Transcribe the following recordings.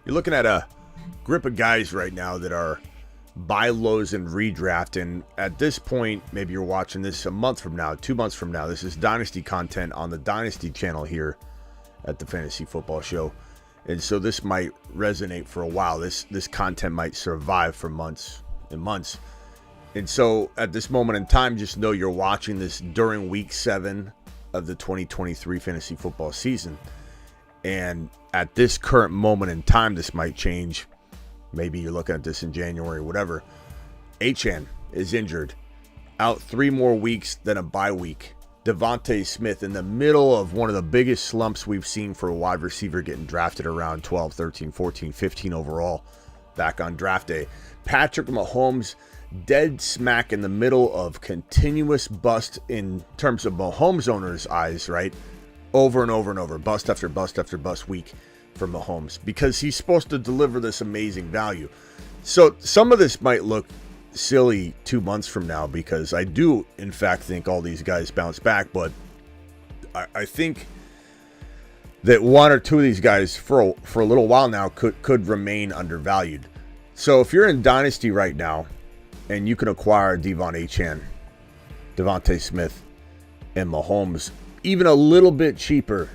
You're looking at a group of guys right now that are buy lows and redraft. And at this point, maybe you're watching this a month from now, 2 months from now. This is Dynasty content on the Dynasty channel here at the Fantasy Football Show. And so this might resonate for a while. This content might survive for months and months. And so at this moment in time, just know you're watching this during week 7 of the 2023 fantasy football season. And at this current moment in time, this might change. Maybe you're looking at this in January, whatever. Achane is injured. Out 3 more weeks than a bye week. Devonta Smith in the middle of one of the biggest slumps we've seen for a wide receiver, getting drafted around 12, 13, 14, 15 overall back on draft day. Patrick Mahomes dead smack in the middle of continuous bust in terms of Mahomes owners' eyes, right? Over and over and over. Bust after bust after bust week for Mahomes because he's supposed to deliver this amazing value. So some of this might look silly 2 months from now because I do, in fact, think all these guys bounce back. But I think that 1 or 2 of these guys for a little while now could remain undervalued. So if you're in Dynasty right now and you can acquire Achane, Devonta Smith, and Mahomes even a little bit cheaper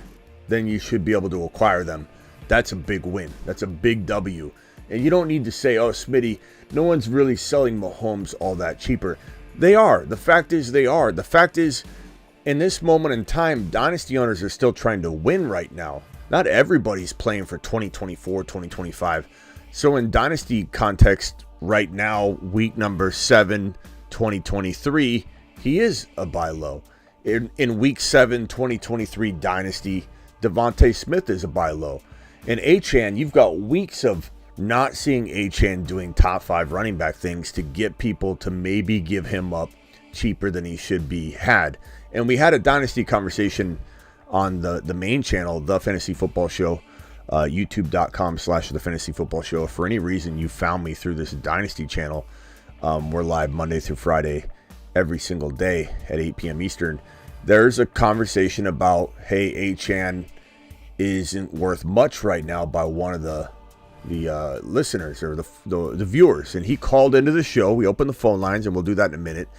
than you should be able to acquire them, that's a big win. That's a big W. And you don't need to say, oh, Smitty, no one's really selling Mahomes all that cheaper. They are. The fact is they are. The fact is, in this moment in time, Dynasty owners are still trying to win right now. Not everybody's playing for 2024, 2025. So in Dynasty context, right now, week number 7, 2023, he is a buy low. In week 7, 2023 Dynasty, Devonta Smith is a buy low. In Achane, you've got weeks of not seeing Achane doing top 5 running back things to get people to maybe give him up cheaper than he should be had. And we had a Dynasty conversation on the main channel, The Fantasy Football Show, youtube.com/The Fantasy Football Show. If for any reason you found me through this Dynasty channel, we're live Monday through Friday every single day at 8 p.m. Eastern. There's a conversation about, hey, Achane isn't worth much right now by one of the listeners or the viewers. And he called into the show. We opened the phone lines, and we'll do that in a minute.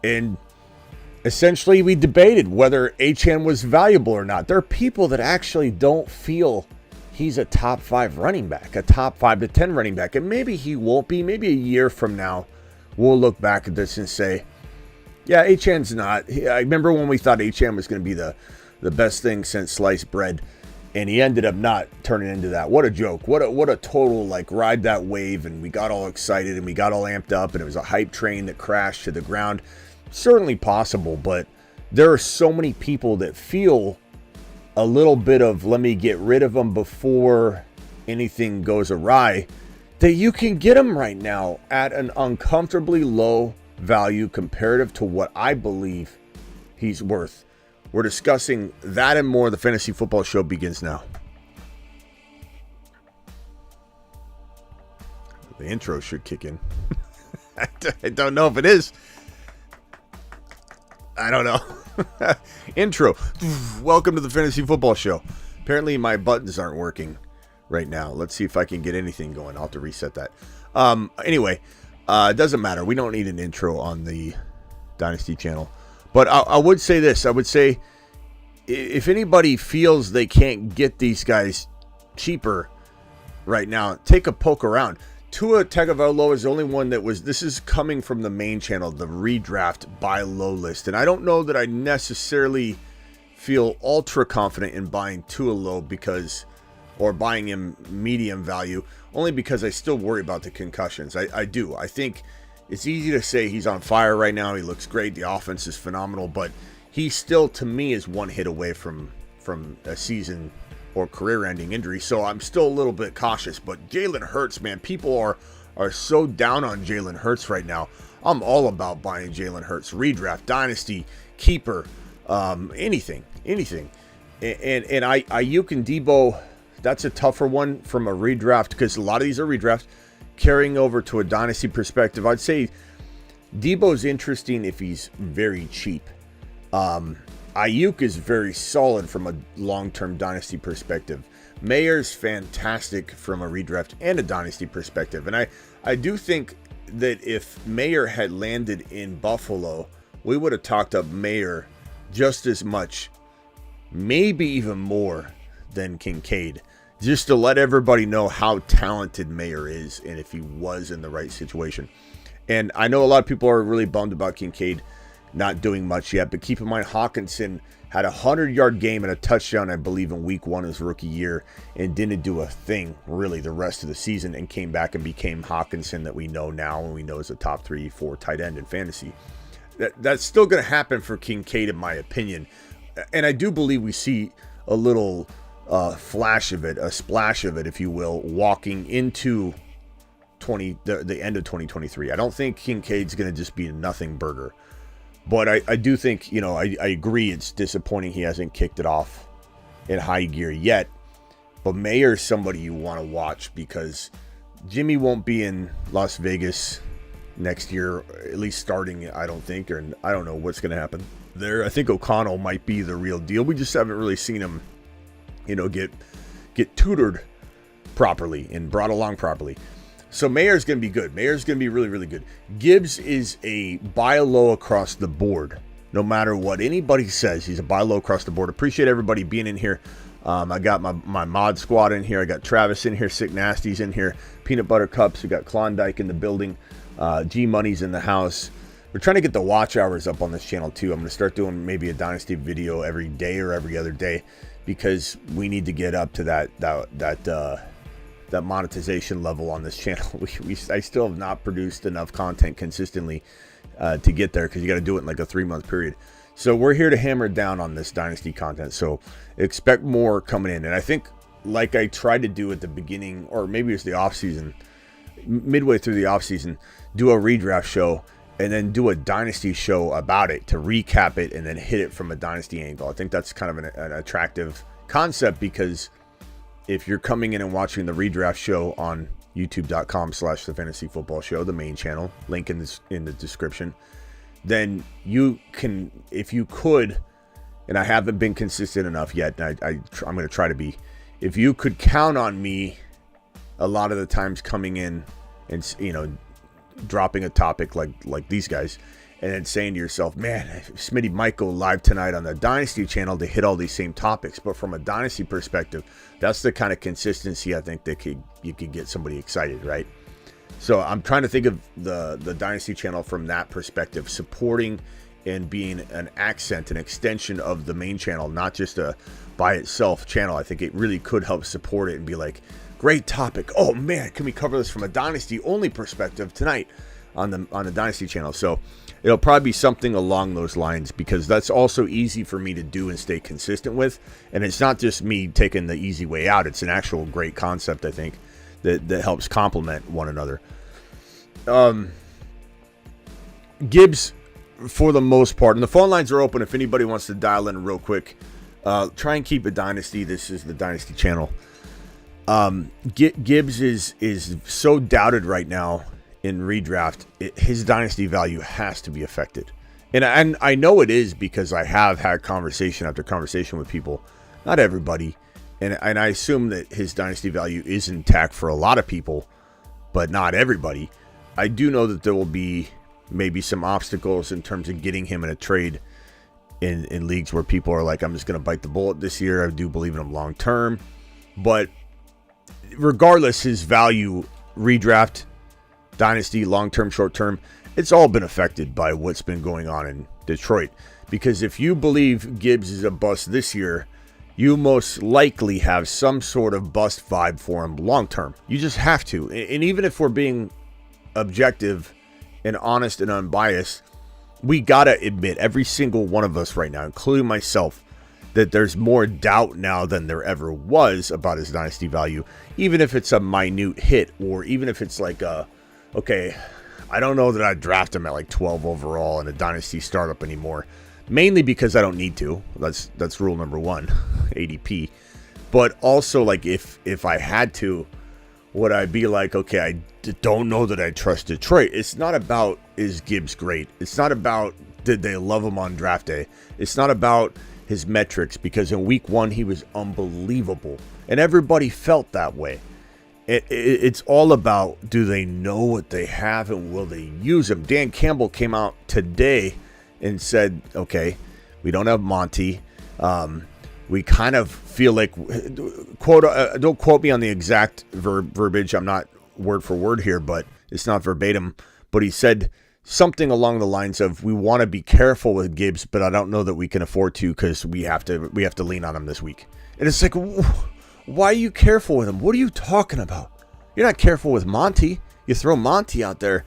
And essentially we debated whether Achane was valuable or not. There are people that actually don't feel he's a top 5 running back, a top 5 to 10 running back. And maybe he won't be. Maybe a year from now, we'll look back at this and say, yeah, Achane's not. I remember when we thought Achane was going to be the best thing since sliced bread, and he ended up not turning into that. What a joke. What a total, like, ride that wave, and we got all excited, and we got all amped up, and it was a hype train that crashed to the ground. Certainly possible, but there are so many people that feel a little bit of, let me get rid of them before anything goes awry, that you can get them right now at an uncomfortably low value comparative to what I believe he's worth. We're discussing that and more. The Fantasy Football Show begins now. The intro should kick in. I don't know if it is. I don't know. Intro. Welcome to the Fantasy Football Show. Apparently my buttons aren't working right now. Let's see if I can get anything going. I'll have to reset that. Anyway. It doesn't matter. We don't need an intro on the Dynasty channel. But I would say this. I would say if anybody feels they can't get these guys cheaper right now, take a poke around. Tua Tagovailoa is the only one that was... This is coming from the main channel, the redraft buy low list. And I don't know that I necessarily feel ultra confident in buying Tua low because... or buying him medium value, only because I still worry about the concussions. I do. I think it's easy to say he's on fire right now. He looks great. The offense is phenomenal, but he still, to me, is one hit away from a season or career-ending injury. So I'm still a little bit cautious. But Jalen Hurts, man, people are so down on Jalen Hurts right now. I'm all about buying Jalen Hurts. Redraft, Dynasty, Keeper, anything. And Ayuk and Debo... That's a tougher one from a redraft because a lot of these are redrafts. Carrying over to a Dynasty perspective, I'd say Debo's interesting if he's very cheap. Ayuk is very solid from a long-term Dynasty perspective. Mayer's fantastic from a redraft and a dynasty perspective. And I do think that if Mayer had landed in Buffalo, we would have talked up Mayer just as much, maybe even more than Kincaid, just to let everybody know how talented Mayer is and if he was in the right situation. And I know a lot of people are really bummed about Kincaid not doing much yet, but keep in mind Hawkinson had a 100-yard game and a touchdown, I believe, in week 1 of his rookie year and didn't do a thing really the rest of the season and came back and became Hawkinson that we know now and we know is a top 3-4 tight end in fantasy. That's still going to happen for Kincaid, in my opinion. And I do believe we see a little flash of it, a splash of it, if you will, walking into the end of 2023. I don't think Kincaid's going to just be a nothing burger. But I do think, I agree it's disappointing he hasn't kicked it off in high gear yet. But Mayer's somebody you want to watch because Jimmy won't be in Las Vegas next year, at least starting, I don't think, or I don't know what's going to happen there. I think O'Connell might be the real deal. We just haven't really seen him, get tutored properly and brought along properly. So Mayer's going to be good. Mayer's going to be really, really good. Gibbs is a buy low across the board. No matter what anybody says, he's a buy low across the board. Appreciate everybody being in here. I got my mod squad in here. I got Travis in here. Sick Nasty's in here. Peanut Butter Cups. We got Klondike in the building. G-Money's in the house. We're trying to get the watch hours up on this channel too. I'm going to start doing maybe a Dynasty video every day or every other day because we need to get up to that monetization level on this channel. I still have not produced enough content consistently to get there because you got to do it in like a 3-month period. So we're here to hammer down on this Dynasty content. So expect more coming in. And I think like I tried to do at the beginning, or maybe it's the off season, midway through the off season, do a redraft show and then do a Dynasty show about it to recap it and then hit it from a Dynasty angle. I think that's kind of an attractive concept because if you're coming in and watching the redraft show on youtube.com/the fantasy football show, the main channel, link in the description, then you can, if you could, and I haven't been consistent enough yet, and I'm going to try to be, if you could count on me a lot of the times coming in and, dropping a topic like these guys, and then saying to yourself, man, Smitty might go live tonight on the Dynasty channel to hit all these same topics. But from a Dynasty perspective, that's the kind of consistency I think that you could get somebody excited, right? So I'm trying to think of the Dynasty channel from that perspective, supporting and being an accent, an extension of the main channel, not just a by itself channel. I think it really could help support it and be like, great topic. Oh man, can we cover this from a Dynasty only perspective tonight on the Dynasty channel? So it'll probably be something along those lines because that's also easy for me to do and stay consistent with. And it's not just me taking the easy way out. It's an actual great concept, I think, that helps complement one another. Gibbs, for the most part, and the phone lines are open if anybody wants to dial in real quick. Try and keep it Dynasty. This is the Dynasty channel. Gibbs is so doubted right now in redraft. His Dynasty value has to be affected, and I know it is because I have had conversation after conversation with people, not everybody, and I assume that his Dynasty value is intact for a lot of people, but not everybody. I do know that there will be maybe some obstacles in terms of getting him in a trade in leagues where people are like, I'm just going to bite the bullet this year. I do believe in him long term, but regardless, his value, redraft, Dynasty, long-term, short-term, it's all been affected by what's been going on in Detroit. Because if you believe Gibbs is a bust this year, you most likely have some sort of bust vibe for him long-term. You just have to. And even if we're being objective and honest and unbiased, we got to admit, every single one of us right now, including myself, that there's more doubt now than there ever was about his Dynasty value, even if it's a minute hit, or even if it's like, okay, I don't know that I'd draft him at like 12 overall in a Dynasty startup anymore, mainly because I don't need to. That's rule number 1, ADP. But also, like, if I had to, would I be like, okay, I don't know that I trust Detroit. It's not about, is Gibbs great? It's not about, did they love him on draft day? It's not about his metrics, because in week 1 he was unbelievable And everybody felt that way. It's all about, do they know what they have and will they use them? Dan Campbell came out today and said, okay, we don't have Monty. We kind of feel like, don't quote me on the exact verbiage. I'm not word for word here, but it's not verbatim. But he said something along the lines of, we want to be careful with Gibbs, but I don't know that we can afford to, because we have to lean on him this week. And it's like, why are you careful with him? What are you talking about? You're not careful with Monty. You throw Monty out there,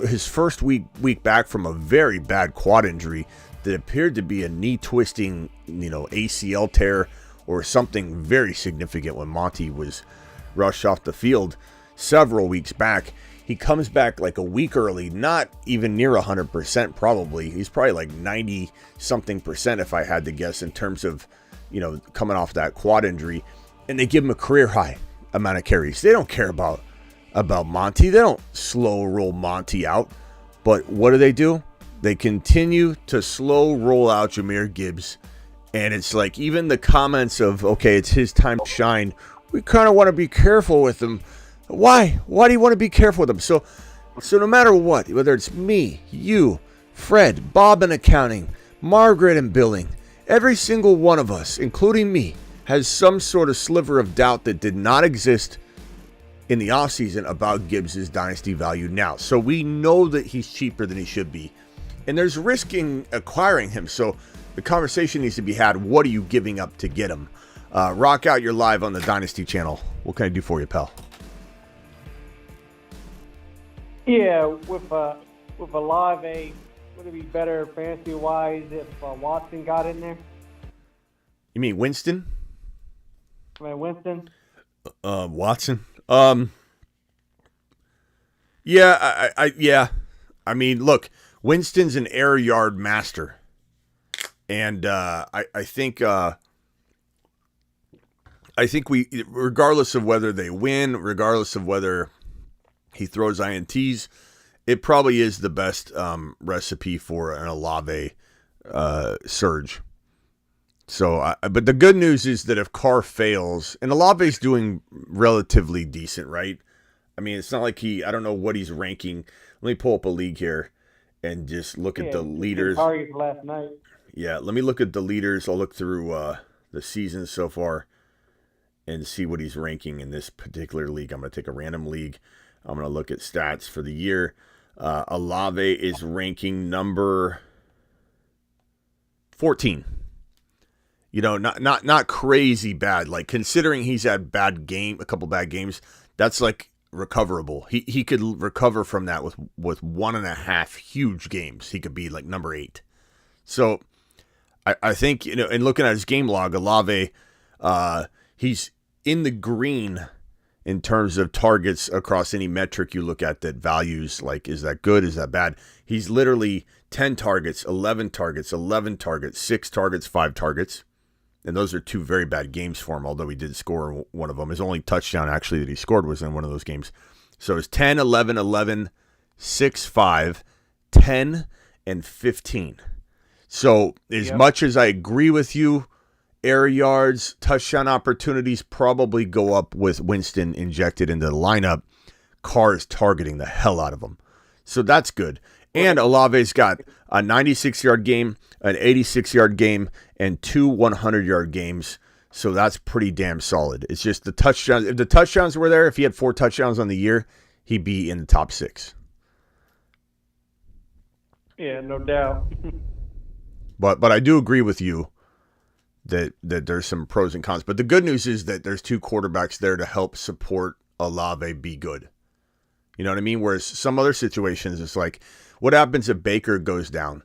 his first week back from a very bad quad injury that appeared to be a knee twisting, ACL tear or something very significant when Monty was rushed off the field several weeks back. He comes back like a week early, not even near 100% probably. He's probably like 90 something percent if I had to guess, in terms of, coming off that quad injury. And they give him a career high amount of carries. They don't care about Monty. They don't slow roll Monty out. But what do? They continue to slow roll out Jahmyr Gibbs. And it's like, even the comments of, okay, it's his time to shine, we kind of want to be careful with him. Why? Why do you want to be careful with him? So no matter what, whether it's me, you, Fred, Bob in accounting, Margaret in billing, every single one of us, including me, has some sort of sliver of doubt that did not exist in the offseason about Gibbs' dynasty value now. So we know that he's cheaper than he should be. And there's risk in acquiring him. So the conversation needs to be had. What are you giving up to get him? Rock out, you're live on the Dynasty channel. What can I do for you, pal? Yeah, with Olave, would it be better fantasy-wise if Watson got in there? You mean Winston? Winston? Watson? Yeah, yeah. I mean, look, Winston's an air yard master. And I think we, regardless of whether they win, regardless of whether he throws INTs, it probably is the best recipe for an Olave surge. So, but the good news is that if Carr fails, and Olave's doing relatively decent, right? I mean, it's not like I don't know what he's ranking. Let me pull up a league here and just look at the leaders. Targets last night. Yeah, let me look at the leaders. I'll look through the season so far and see what he's ranking in this particular league. I'm going to take a random league. I'm going to look at stats for the year. Olave is ranking number 14. Not crazy bad. Like, considering he's had a couple bad games, that's like recoverable. He could recover from that with 1.5 huge games. He could be like number 8. So I think, and looking at his game log, Olave, he's in the green in terms of targets across any metric you look at that values, like, is that good, is that bad? He's literally 10 targets, 11 targets, 11 targets, 6 targets, 5 targets. And those are 2 very bad games for him, although he did score one of them. His only touchdown, actually, that he scored was in one of those games. So it's 10, 11, 11, 6, 5, 10, and 15. So as much as I agree with you, air yards, touchdown opportunities probably go up with Winston injected into the lineup. Carr is targeting the hell out of them. So that's good. And Olave's got a 96-yard game, an 86-yard game, and 2 100-yard games. So that's pretty damn solid. It's just the touchdowns. If the touchdowns were there, if he had 4 touchdowns on the year, he'd be in the top 6. Yeah, no doubt. But I do agree with you that there's some pros and cons. But the good news is that there's 2 quarterbacks there to help support Olave be good. You know what I mean? Whereas some other situations, it's like, what happens if Baker goes down?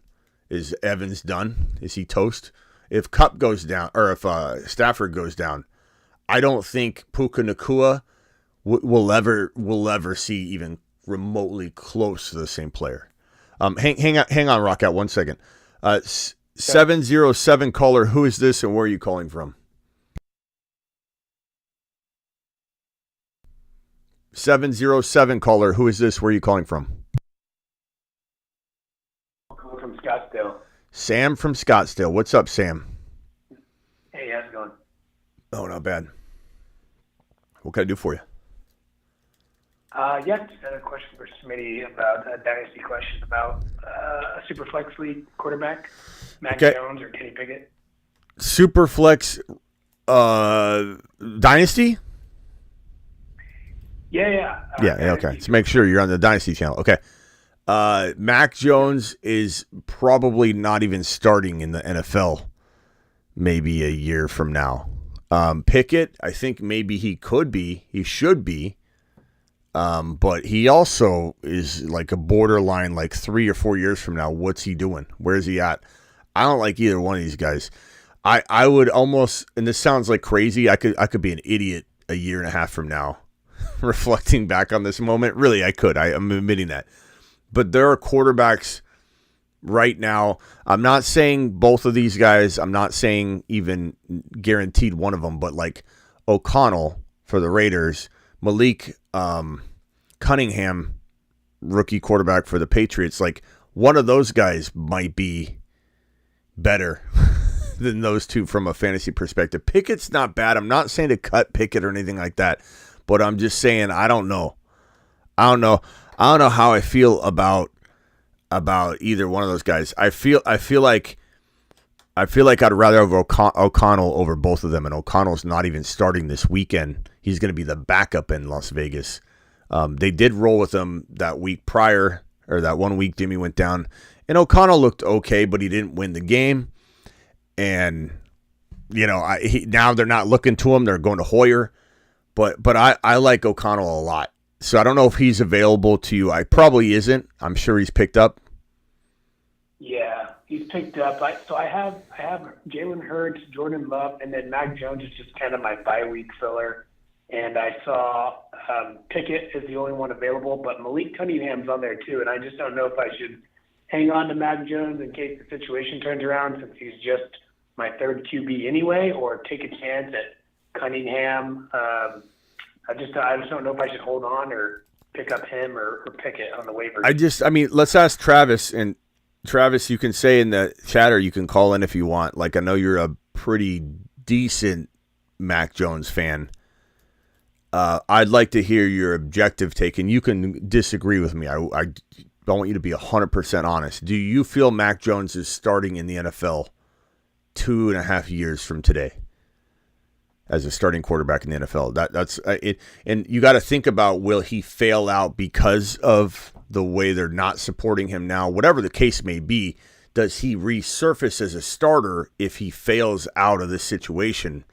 Is Evans done? Is he toast? If Kupp goes down, or if Stafford goes down, I don't think Puka Nacua will ever see even remotely close to the same player. Hang on, Rock out 1 second. 707 caller, who is this and where are you calling from? 707 caller, who is this? Where are you calling from? I'm calling from Scottsdale. Sam from Scottsdale. What's up, Sam? Hey, how's it going? Oh, not bad. What can I do for you? Yeah, just had a question for Smitty about a dynasty question about a super flex league quarterback, Mac Jones or Kenny Pickett. Super flex dynasty? Yeah. Okay. So make sure you're on the Dynasty channel. Okay. Mac Jones is probably not even starting in the NFL maybe a year from now. Pickett, I think maybe he could be. He should be. But he also is like a borderline, like 3 or 4 years from now. What's he doing? Where's he at? I don't like either one of these guys. I would almost, and this sounds like crazy, I could be an idiot a year and a half from now, reflecting back on this moment. Really, I could. I'm admitting that. But there are quarterbacks right now. I'm not saying both of these guys. I'm not saying even guaranteed one of them, but like O'Connell for the Raiders, Malik Cunningham, rookie quarterback for the Patriots. Like one of those guys might be better than those two from a fantasy perspective. Pickett's not bad. I'm not saying to cut Pickett or anything like that, but I'm just saying I don't know how I feel about either one of those guys. I feel like I'd rather have O'Connell over both of them, and O'Connell's not even starting this weekend. He's going to be the backup in Las Vegas. They did roll with him that week prior, or that 1 week Jimmy went down, and O'Connell looked okay, but he didn't win the game. And now they're not looking to him; they're going to Hoyer. But I like O'Connell a lot. So I don't know if he's available to you. I probably isn't. I'm sure he's picked up. Yeah, he's picked up. I have Jalen Hurts, Jordan Love, and then Mac Jones is just kind of my bye week filler. And I saw Pickett is the only one available, but Malik Cunningham's on there too. And I just don't know if I should hang on to Mac Jones in case the situation turns around, since he's just my third QB anyway, or take a chance at Cunningham. I just don't know if I should hold on or pick up him or Pickett on the waivers. Let's ask Travis. And Travis, you can say in the chat, or you can call in if you want. Like, I know you're a pretty decent Mac Jones fan. I'd like to hear your objective take, and you can disagree with me. I want you to be 100% honest. Do you feel Mac Jones is starting in the NFL 2.5 years from today as a starting quarterback in the NFL? That's it. And you got to think about, will he fail out because of the way they're not supporting him now? Whatever the case may be, does he resurface as a starter if he fails out of this situation?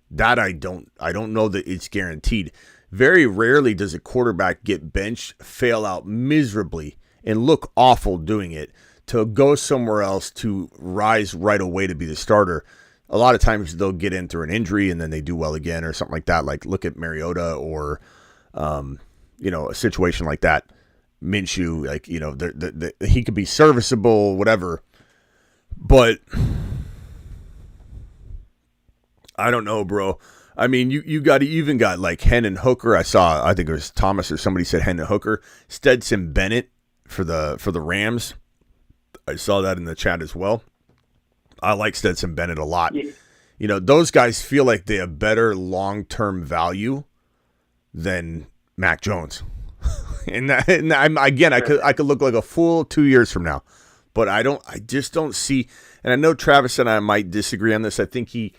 That I don't know that it's guaranteed. Very rarely does a quarterback get benched, fail out miserably, and look awful doing it, to go somewhere else to rise right away to be the starter. A lot of times they'll get in through an injury and then they do well again or something like that. Like look at Mariota or, a situation like that. Minshew, he could be serviceable, whatever. But I don't know, bro. I mean, you even got like Hendon Hooker. I think it was Thomas or somebody said Hendon Hooker. Stetson Bennett for the Rams. I saw that in the chat as well. I like Stetson Bennett a lot. Yeah. Those guys feel like they have better long-term value than Mac Jones. and I could look like a fool 2 years from now, but I just don't see. And I know Travis and I might disagree on this. I think he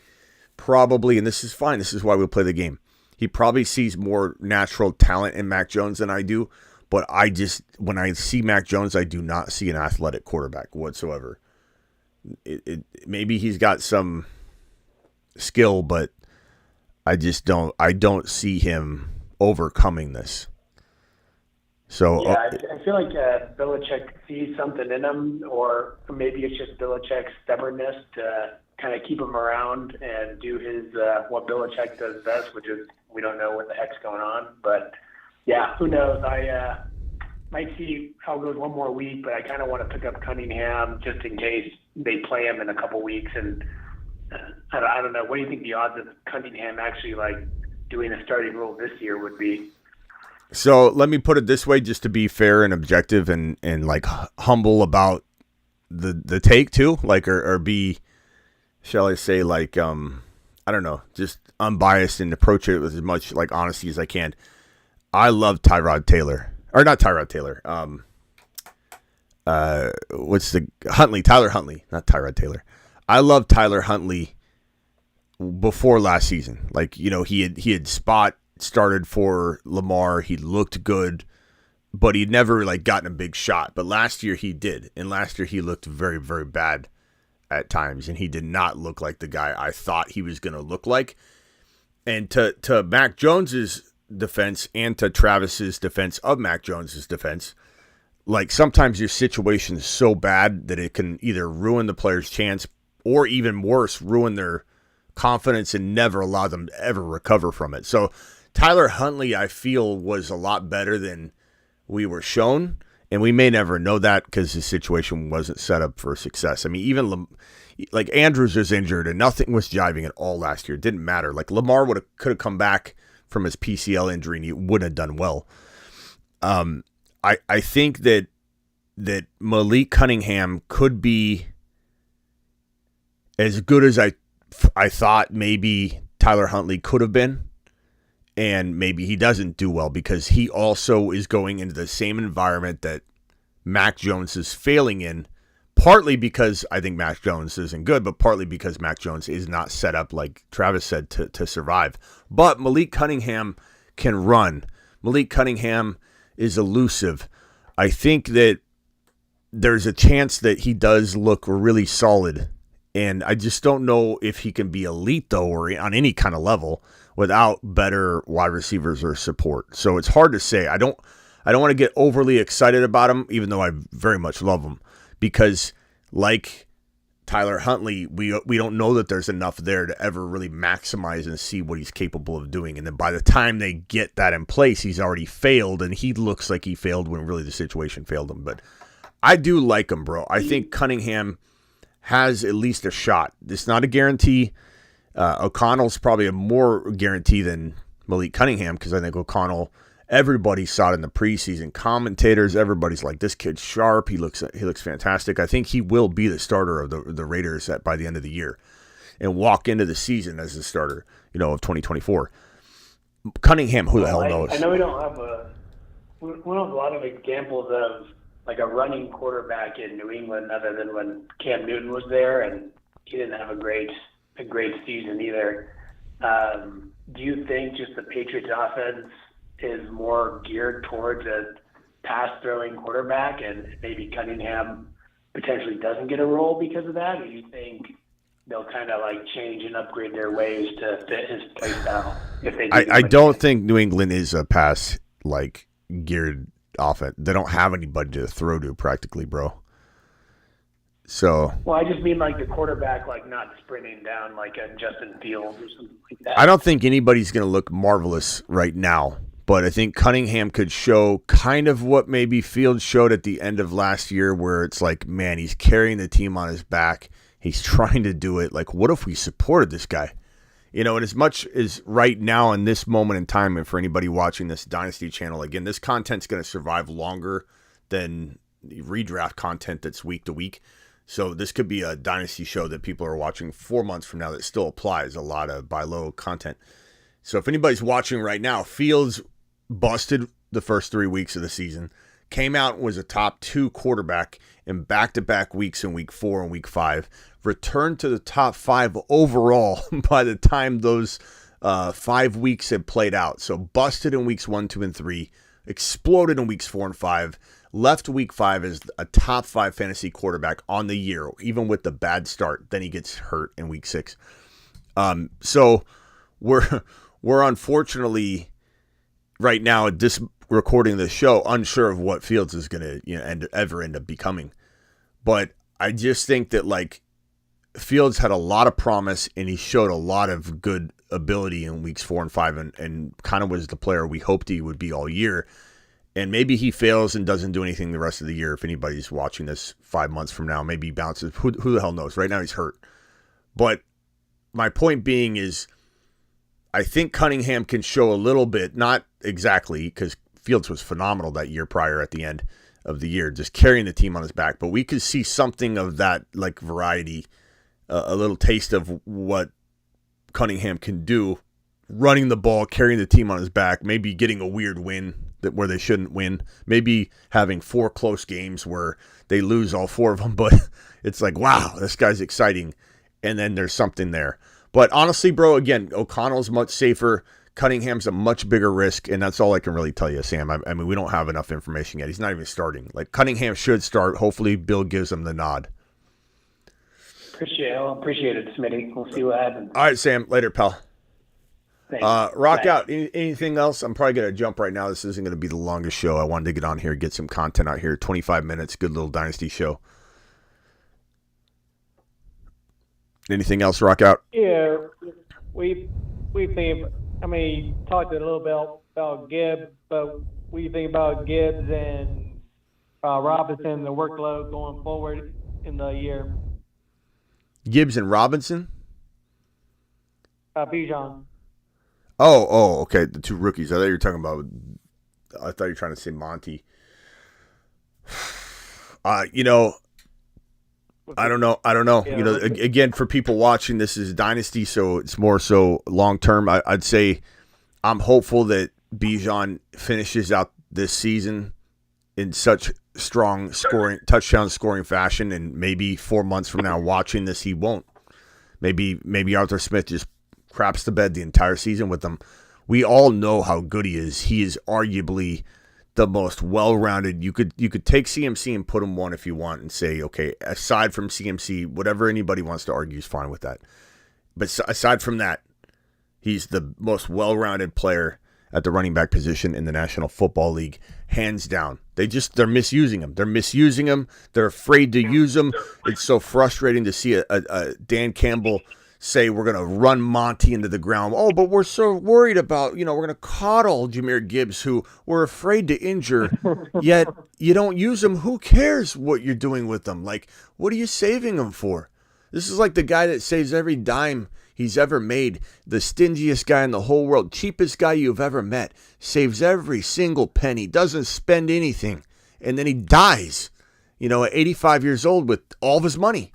probably, and this is fine, this is why we play the game, he probably sees more natural talent in Mac Jones than I do. But when I see Mac Jones, I do not see an athletic quarterback whatsoever. Maybe he's got some skill, but I don't see him overcoming this. So yeah, I feel like Belichick sees something in him, or maybe it's just Belichick's stubbornness to kind of keep him around and do his what Belichick does best, which is we don't know what the heck's going on. But yeah, who knows? I might see how it goes one more week, but I kind of want to pick up Cunningham just in case they play him in a couple weeks. And I don't know. What do you think the odds of Cunningham actually doing a starting role this year would be? So let me put it this way, just to be fair and objective and humble about the take too, or be, shall I say, I don't know, just unbiased and approach it with as much like honesty as I can. I love Tyrod Taylor. Or not Tyrod Taylor. What's the Huntley? Tyler Huntley, not Tyrod Taylor. I love Tyler Huntley before last season. Like, you know, he had started for Lamar. He looked good, but he'd never like gotten a big shot. But last year he did. And last year he looked very, very bad at times. And he did not look like the guy I thought he was going to look like. And to Mac Jones's defense and to Travis's defense of Mac Jones's defense, like sometimes your situation is so bad that it can either ruin the player's chance or even worse, ruin their confidence and never allow them to ever recover from it. So Tyler Huntley, I feel, was a lot better than we were shown, and we may never know that because his situation wasn't set up for success. I mean, even like Andrews was injured and nothing was jiving at all last year. It didn't matter. Like Lamar could have come back from his PCL injury and he wouldn't have done well. I think that Malik Cunningham could be as good as I thought maybe Tyler Huntley could have been, and maybe he doesn't do well because he also is going into the same environment that Mac Jones is failing in, partly because I think Mac Jones isn't good, but partly because Mac Jones is not set up, like Travis said, to survive. But Malik Cunningham can run. Malik Cunningham is elusive. I think that there's a chance that he does look really solid, and I just don't know if he can be elite, though, or on any kind of level without better wide receivers or support. So it's hard to say. I don't want to get overly excited about him, even though I very much love him, because like Tyler Huntley, we don't know that there's enough there to ever really maximize and see what he's capable of doing. And then by the time they get that in place, he's already failed, and he looks like he failed when really the situation failed him. But I do like him, bro. I think Cunningham has at least a shot. It's not a guarantee. O'Connell's probably a more guarantee than Malik Cunningham because I think O'Connell, everybody saw it in the preseason. Commentators, everybody's like, this kid's sharp. He looks fantastic. I think he will be the starter of the Raiders by the end of the year and walk into the season as the starter, of 2024. Cunningham, who the hell knows? I know we don't have a lot of examples of like a running quarterback in New England other than when Cam Newton was there, and he didn't have a great season either. Do you think just the Patriots offense is more geared towards a pass-throwing quarterback and maybe Cunningham potentially doesn't get a role because of that? Or do you think they'll kind of like change and upgrade their ways to fit his play style? I don't think New England is a pass like geared offense. They don't have anybody to throw to practically, bro. So, well, I just mean like the quarterback, like not sprinting down like a Justin Fields or something like that. I don't think anybody's going to look marvelous right now, but I think Cunningham could show kind of what maybe Fields showed at the end of last year, where it's like, man, he's carrying the team on his back. He's trying to do it. Like, what if we supported this guy? And as much as right now in this moment in time, and for anybody watching this Dynasty channel, again, this content's going to survive longer than the redraft content that's week to week. So this could be a Dynasty show that people are watching 4 months from now that still applies a lot of buy low content. So if anybody's watching right now, Fields busted the first 3 weeks of the season, came out and was a top 2 quarterback in back-to-back weeks in week 4 and week 5, returned to the top 5 overall by the time those 5 weeks had played out. So busted in weeks 1, 2, and 3, exploded in weeks 4 and 5, left week 5 as a top 5 fantasy quarterback on the year, even with the bad start. Then he gets hurt in week 6. So we're unfortunately right now at this recording of the show unsure of what Fields is going to ever end up becoming. But I just think that like Fields had a lot of promise and he showed a lot of good ability in weeks 4 and 5 and kind of was the player we hoped he would be all year. And maybe he fails and doesn't do anything the rest of the year. If anybody's watching this 5 months from now, maybe he bounces. Who the hell knows? Right now he's hurt. But my point being is I think Cunningham can show a little bit, not exactly, because Fields was phenomenal that year prior at the end of the year, just carrying the team on his back. But we could see something of that like variety, a little taste of what Cunningham can do running the ball, carrying the team on his back, maybe getting a weird win where they shouldn't win, maybe having 4 close games where they lose all 4 of them, but it's like, wow, this guy's exciting, and then there's something there. But honestly, bro, again, O'Connell's much safer. Cunningham's a much bigger risk, and that's all I can really tell you, Sam. I mean, we don't have enough information yet. He's not even starting. Like, Cunningham should start. Hopefully, Bill gives him the nod. Appreciate it, Smitty. We'll see what happens. All right, Sam. Later, pal. Thanks. Rock Bye. out. Anything else? I'm probably going to jump right now. This isn't going to be the longest show. I wanted to get on here, get some content out here. 25 minutes. Good little Dynasty show. Anything else, Rock out? Yeah, we think. I mean, you talked a little bit about Gibbs, but what do you think about Gibbs and Robinson, the workload going forward in the year? Gibbs and Robinson? Bijan. Oh, okay. The 2 rookies. I thought you were talking about. I thought you were trying to say Monty. I don't know. Yeah, Again, for people watching, this is Dynasty, so it's more so long term. I'd say I'm hopeful that Bijan finishes out this season in such strong touchdown scoring fashion, and maybe 4 months from now, watching this, he won't. Maybe Arthur Smith just craps the bed the entire season with them. We all know how good he is. He is arguably the most well-rounded. You could take CMC and put him 1 if you want and say, okay, aside from CMC, whatever anybody wants to argue is fine with that. But aside from that, he's the most well-rounded player at the running back position in the National Football League, hands down. They're misusing him. They're afraid to use him. It's so frustrating to see a Dan Campbell say we're going to run Monty into the ground. Oh, but we're so worried about, we're going to coddle Jahmyr Gibbs, who we're afraid to injure, yet you don't use him. Who cares what you're doing with them? Like, what are you saving him for? This is like the guy that saves every dime he's ever made, the stingiest guy in the whole world, cheapest guy you've ever met, saves every single penny, doesn't spend anything, and then he dies, at 85 years old with all of his money.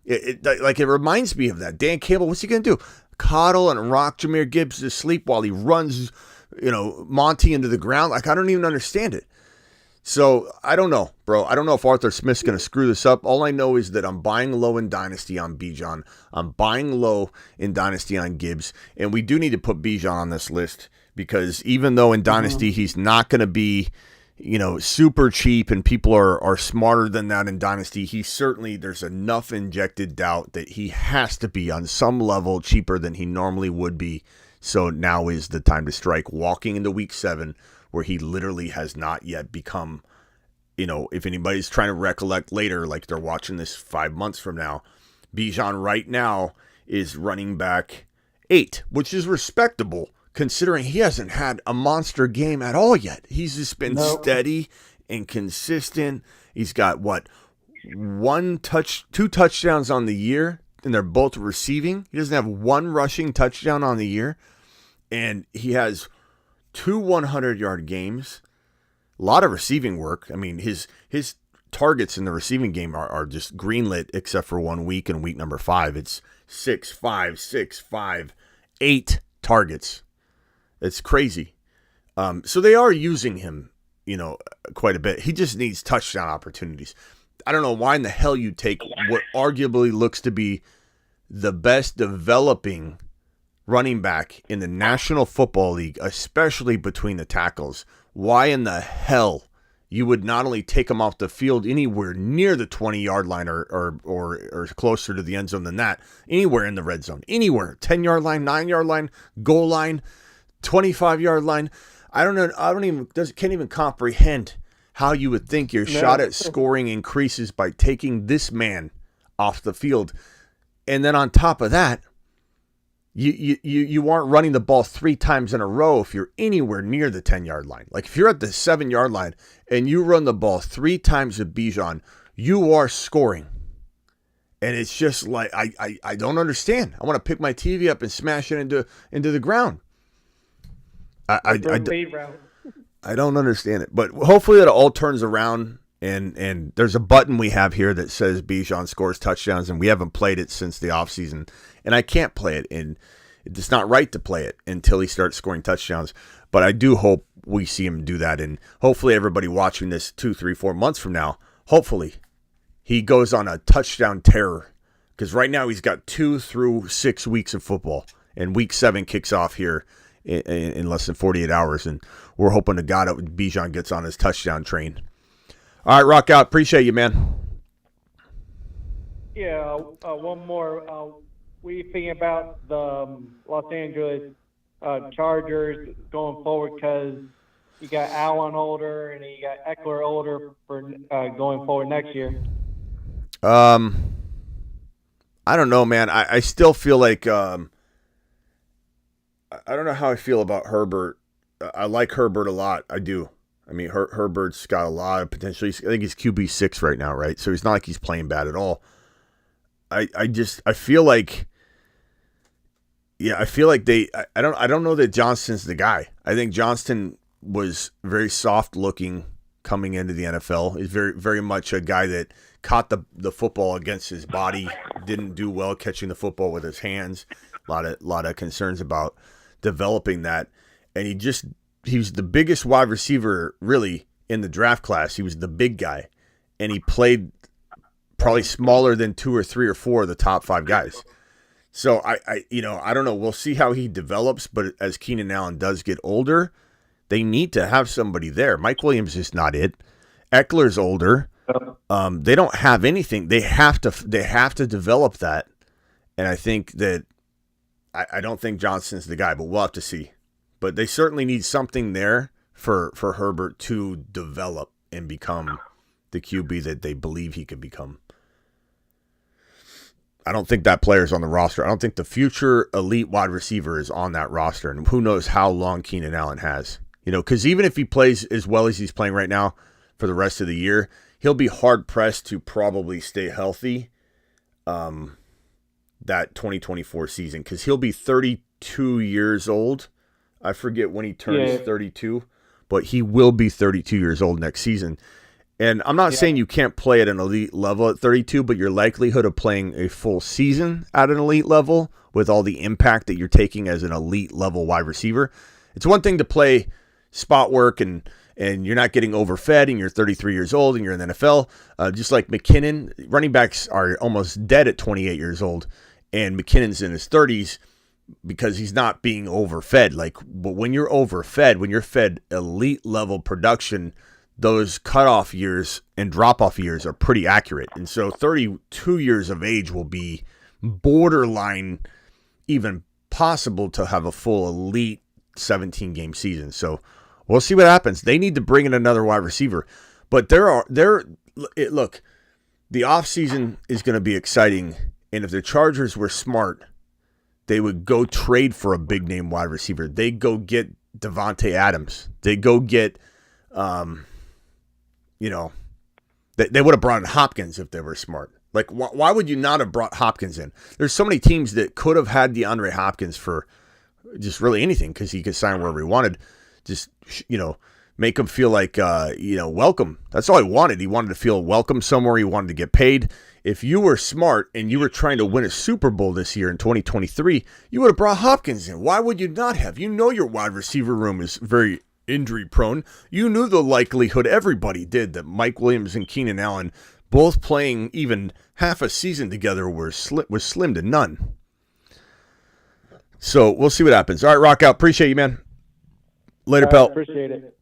It reminds me of that. Dan Campbell, what's he going to do? Coddle and rock Jahmyr Gibbs to sleep while he runs, Monty into the ground? Like, I don't even understand it. So, I don't know, bro. I don't know if Arthur Smith's going to screw this up. All I know is that I'm buying low in Dynasty on Bijan. I'm buying low in Dynasty on Gibbs. And we do need to put Bijan on this list because even though in Dynasty he's not going to be, super cheap and people are smarter than that in Dynasty, there's enough injected doubt that he has to be on some level cheaper than he normally would be. So now is the time to strike, walking into week 7 where he literally has not yet become, if anybody's trying to recollect later, like they're watching this 5 months from now, Bijan right now is running back 8, which is respectable considering he hasn't had a monster game at all yet. He's just been steady and consistent. He's got, 2 touchdowns on the year, and they're both receiving. He doesn't have 1 rushing touchdown on the year, and he has 2 100-yard games, a lot of receiving work. I mean, his targets in the receiving game are just greenlit except for 1 week and week number 5. It's 6, 5, 6, 5, 8 targets. It's crazy. So they are using him, quite a bit. He just needs touchdown opportunities. I don't know why in the hell you take what arguably looks to be the best developing running back in the National Football League, especially between the tackles. Why in the hell you would not only take him off the field anywhere near the 20-yard line or closer to the end zone than that, anywhere in the red zone, anywhere, 10-yard line, 9-yard line, goal line, 25-yard line. I don't know. Can't even comprehend how you would think your shot at scoring increases by taking this man off the field. And then on top of that, you aren't running the ball 3 times in a row if you're anywhere near the 10-yard line. Like if you're at the 7-yard line and you run the ball 3 times with Bijan, you are scoring. And it's just like I don't understand. I want to pick my TV up and smash it into the ground. I don't understand it, but hopefully that all turns around and there's a button we have here that says Bijan scores touchdowns, and we haven't played it since the offseason, and I can't play it. And It's not right to play it until he starts scoring touchdowns. But I do hope we see him do that. And hopefully everybody watching this 2, 3, 4 months from now, hopefully he goes on a touchdown terror. Because right now he's got 2 through 6 weeks of football. And week 7 kicks off here in less than 48 hours. And we're hoping to God that Bijan gets on his touchdown train. All right, rock out. Appreciate you, man. Yeah, one more. We thinking about the Los Angeles Chargers going forward because you got Allen older and you got Eckler older for going forward next year. I don't know, man. I still feel like I don't know how I feel about Herbert. I like Herbert a lot. I do. I mean, Herbert's got a lot of potential. I think he's QB6 right now, right? So he's not like he's playing bad at all. I feel like, I don't know that Johnston's the guy. I think Johnston was very soft looking coming into the NFL. He's very, very much a guy that caught the football against his body, didn't do well catching the football with his hands. A lot of concerns about developing that. And he was the biggest wide receiver really in the draft class. He was the big guy. And he played probably smaller than 2 or 3 or 4 of the top 5 guys. So I don't know. We'll see how he develops, but as Keenan Allen does get older, they need to have somebody there. Mike Williams is not it. Eckler's older. They don't have anything. They have to develop that. And I think that I don't think Johnston's the guy, but we'll have to see. But they certainly need something there for Herbert to develop and become the QB that they believe he could become. I don't think that player's on the roster. I don't think the future elite wide receiver is on that roster. And who knows how long Keenan Allen has. Because even if he plays as well as he's playing right now for the rest of the year, he'll be hard-pressed to probably stay healthy that 2024 season. Because he'll be 32 years old. I forget when he turns 32. But he will be 32 years old next season. And I'm not saying you can't play at an elite level at 32, but your likelihood of playing a full season at an elite level with all the impact that you're taking as an elite level wide receiver, it's one thing to play spot work and you're not getting overfed and you're 33 years old and you're in the NFL. Just like McKinnon, running backs are almost dead at 28 years old, and McKinnon's in his 30s because he's not being overfed. But when you're overfed, when you're fed elite level production, those cutoff years and drop-off years are pretty accurate. And so 32 years of age will be borderline even possible to have a full elite 17-game season. So we'll see what happens. They need to bring in another wide receiver. But look, the offseason is going to be exciting. And if the Chargers were smart, they would go trade for a big-name wide receiver. They go get Devonta Adams. They go get... they would have brought in Hopkins if they were smart. Why would you not have brought Hopkins in? There's so many teams that could have had DeAndre Hopkins for just really anything because he could sign wherever he wanted. Just, make him feel like, welcome. That's all he wanted. He wanted to feel welcome somewhere. He wanted to get paid. If you were smart and you were trying to win a Super Bowl this year in 2023, you would have brought Hopkins in. Why would you not have? Your wide receiver room is very injury prone. You knew the likelihood, everybody did, that Mike Williams and Keenan Allen both playing even half a season together was slim to none. So we'll see what happens. All right, rock out. Appreciate you, man. Later, pal. Appreciate it.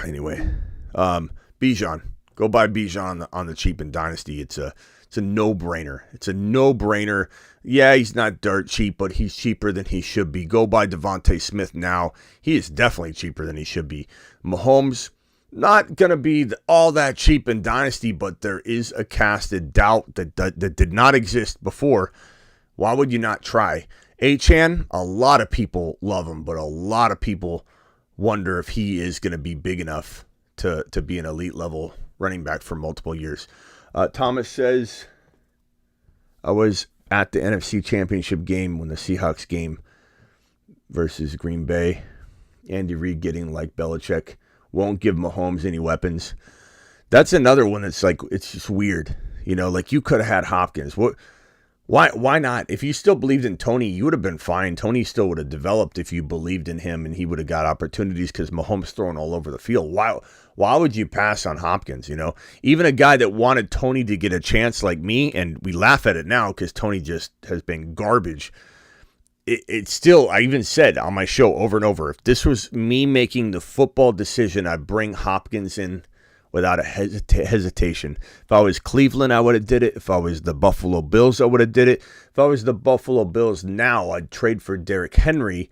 Anyway, Bijan. Go buy Bijan on the cheap in Dynasty. It's a no-brainer. It's a no-brainer. Yeah, he's not dirt cheap, but he's cheaper than he should be. Go buy Devonta Smith now. He is definitely cheaper than he should be. Mahomes, not going to be all that cheap in Dynasty, but there is a casted doubt that did not exist before. Why would you not try? Achane, a lot of people love him, but a lot of people wonder if he is going to be big enough to be an elite level running back for multiple years. Thomas says, I was at the NFC Championship game when the Seahawks game versus Green Bay. Andy Reid getting like Belichick. Won't give Mahomes any weapons. That's another one that's it's just weird. You could have had Hopkins. What Why not? If you still believed in Tony, you would have been fine. Tony still would have developed if you believed in him, and he would have got opportunities because Mahomes throwing all over the field. Why would you pass on Hopkins? Even a guy that wanted Tony to get a chance like me, and we laugh at it now because Tony just has been garbage. It's still, I even said on my show over and over, if this was me making the football decision, I'd bring Hopkins in without a hesitation. If I was Cleveland, I would have did it. If I was the Buffalo Bills, I would have did it. If I was the Buffalo Bills now, I'd trade for Derrick Henry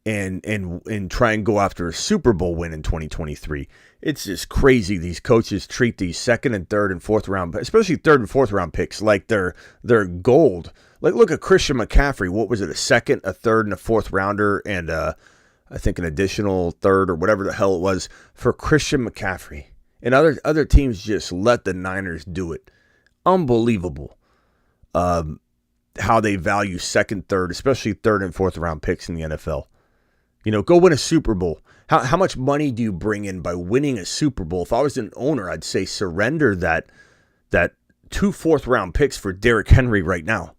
and try and go after a Super Bowl win in 2023. It's just crazy. These coaches treat these second and third and fourth round, especially third and fourth round picks, like they're gold. Like, look at Christian McCaffrey. What was it? A second, a third, and a fourth rounder, and I think an additional third or whatever the hell it was for Christian McCaffrey. And other teams just let the Niners do it. Unbelievable how they value second, third, especially third and fourth round picks in the NFL. Go win a Super Bowl. How much money do you bring in by winning a Super Bowl? If I was an owner, I'd say surrender that 2 fourth round picks for Derrick Henry right now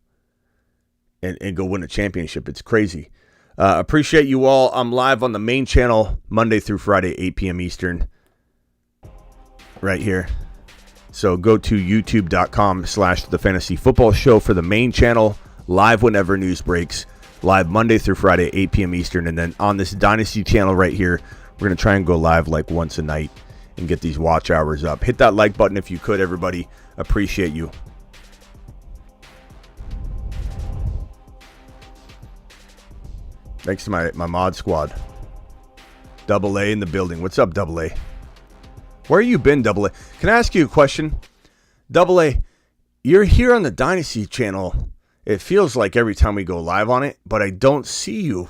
and go win a championship. It's crazy. Appreciate you all. I'm live on the main channel Monday through Friday, 8 p.m. Eastern. Right here. So go to youtube.com/The Fantasy Football Show for the main channel, live whenever news breaks, live Monday through Friday, 8 p.m. Eastern. And then on this Dynasty channel right here, we're going to try and go live like once a night and get these watch hours up. Hit that like button if you could, everybody. Appreciate you. Thanks to my mod squad. Double A in the building. What's up, Double A? Where you been, Double A? Can I ask you a question? Double A, you're here on the Dynasty channel. It feels like every time we go live on it, but I don't see you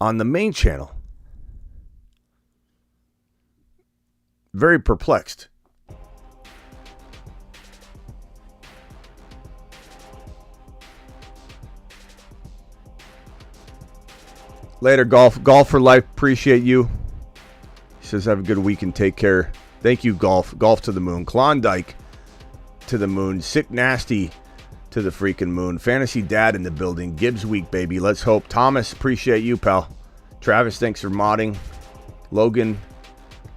on the main channel. Very perplexed. Later, Golf for life. Appreciate you. He says, have a good week and take care. Thank you, Golf to the moon. Klondike to the moon. Sick Nasty to the freaking moon. Fantasy Dad in the building. Gibbs week, baby. Let's hope. Thomas, appreciate you, pal. Travis, thanks for modding. Logan,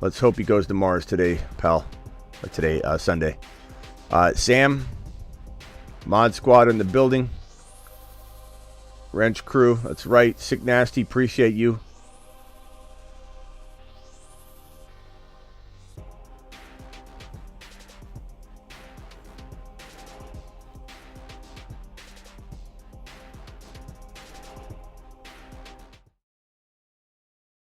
let's hope he goes to Mars today, pal. Or today, Sunday. Sam, mod squad in the building. Wrench crew, that's right. Sick Nasty, appreciate you.